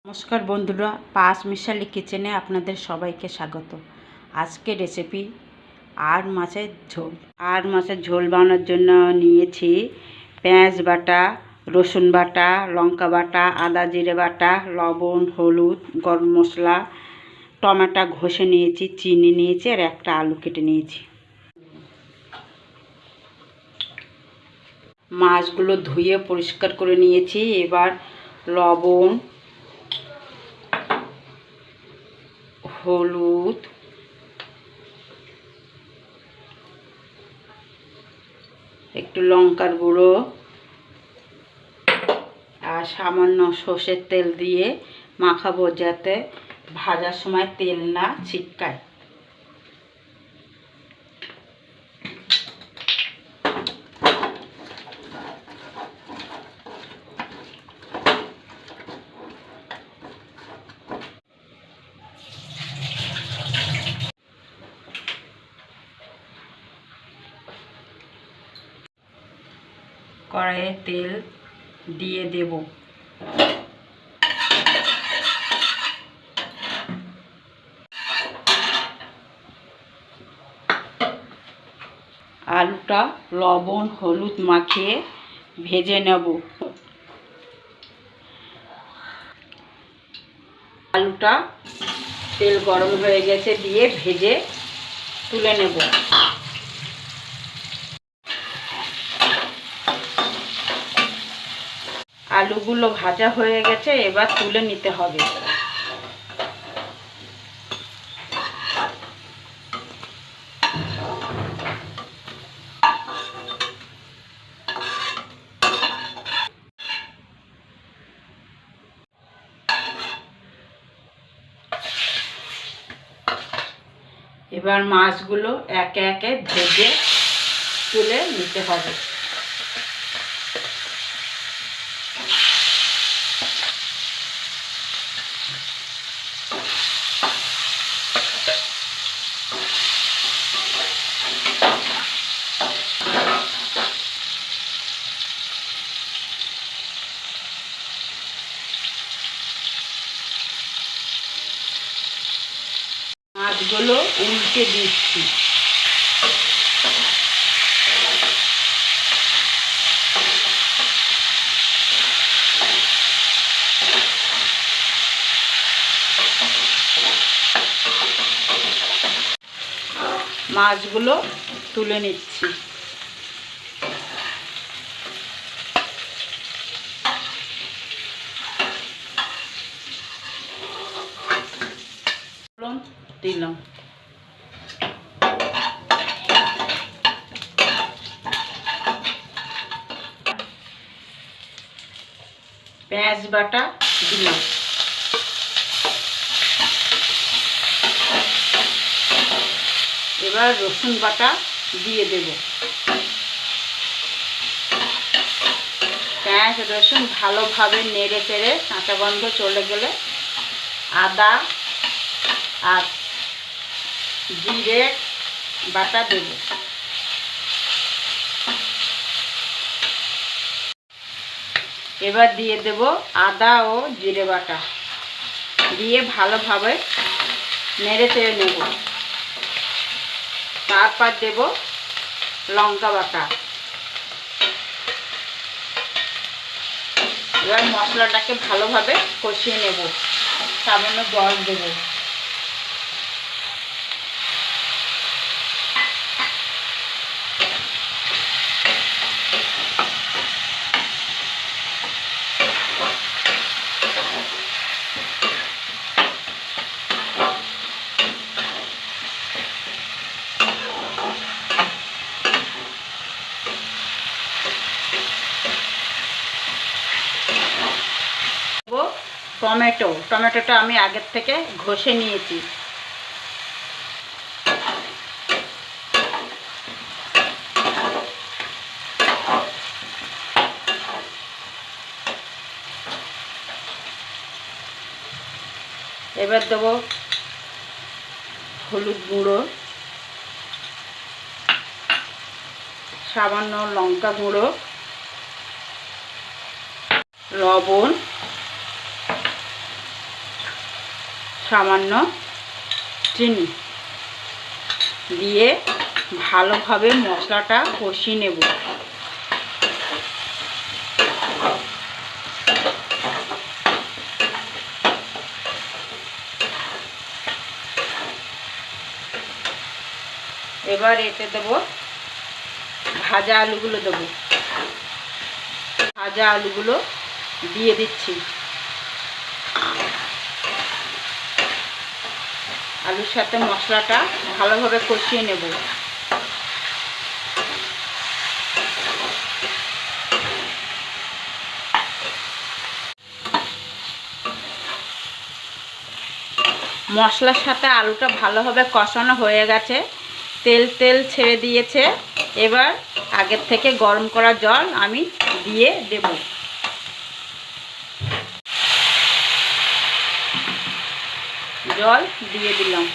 নমস্কার বন্ধুরা, পাঁচ মিশালি কিচেনে আপনাদের সবাইকে স্বাগত। আজকে রেসিপি মাছের ঝোল বানানোর জন্য নিয়েছি পেঁয়াজ বাটা, রসুন বাটা, লঙ্কা বাটা, আদা জিরে বাটা, লবণ, হলুদ, গরম মশলা, টমেটো ঘষে নিয়েছি, চিনি নিয়েছি আর একটা আলু কেটে নিয়েছি। মাছগুলো ধুয়ে পরিষ্কার করে নিয়েছি। এবার লবণ, হলুদ, একটু লঙ্কার গুঁড়ো আর সামান্য সর্ষের তেল দিয়ে মাখাবো, যাতে ভাজার সময় তেল না ছিটকায়। কড়াইয়ে তেল দিয়ে দেব। আলুটা লবণ হলুদ মাখিয়ে ভেজে নেব। আলুটা তেল গরম হয়ে গেছে, দিয়ে ভেজে তুলে নেব। আলুগুলো ভাজা হয়ে গেছে, এবার তুলে নিতে হবে। এবার মাছগুলো একে একে ভেজে তুলে নিতে হবে। মাছগুলো উল্টে দিচ্ছি। মাছগুলো তুলে নিচ্ছি। দিলাম পেঁয়াজ বাটা দিলাম। এবার রসুন বাটা দিয়ে দেব। পেঁয়াজ রসুন ভালোভাবে নেড়ে চেড়ে কাঁচা গন্ধ চলে গেলে আদা আর জিরে বাটা দেব। এবার দিয়ে দেব আদা ও জিরে বাটা, দিয়ে ভালোভাবে নেড়ে চেড়ে নেব। তারপর দেব লঙ্কা বাটা। এবার মশলাটাকে ভালোভাবে কষিয়ে নেব। সামান্য জল দেব। টমেটোটা আমি আগের থেকে ঘষে নিয়েছি। এবার দেব হলুদ গুঁড়ো, সামান্য লঙ্কা গুঁড়ো, লবণ, সামান্য চিনি দিয়ে ভালোভাবে মশলাটা কষিয়ে নেব। এবার এতে দেব ভাজা আলুগুলো দেব। ভাজা আলুগুলো দিয়ে দিচ্ছি। আলুর সাথে মশলাটা ভালোভাবে কষিয়ে নেব। মশলার সাথে আলুটা ভালোভাবে কষানো হয়ে গেছে, তেল তেল ছেড়ে দিয়েছে। এবার আগের থেকে গরম করা জল আমি দিয়ে দেব। জল দিয়ে দিলাম।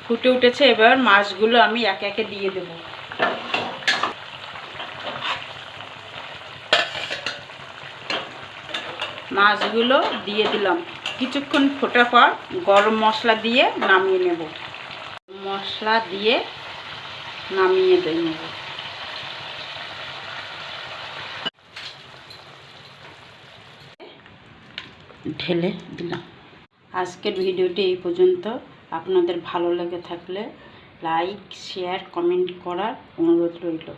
ফুটে উঠেছে, এবার মাছগুলো আমি একে একে দিয়ে দেব। মাছগুলো দিয়ে দিলাম। কিছুক্ষণ ফোটার পর গরম মশলা দিয়ে নামিয়ে নেব। মশলা দিয়ে নামিয়ে নেব। ঢেলে দিলাম। আজকের ভিডিওটি এই পর্যন্ত। আপনাদের ভালো লেগে থাকলে লাইক, শেয়ার, কমেন্ট করার অনুরোধ রইল।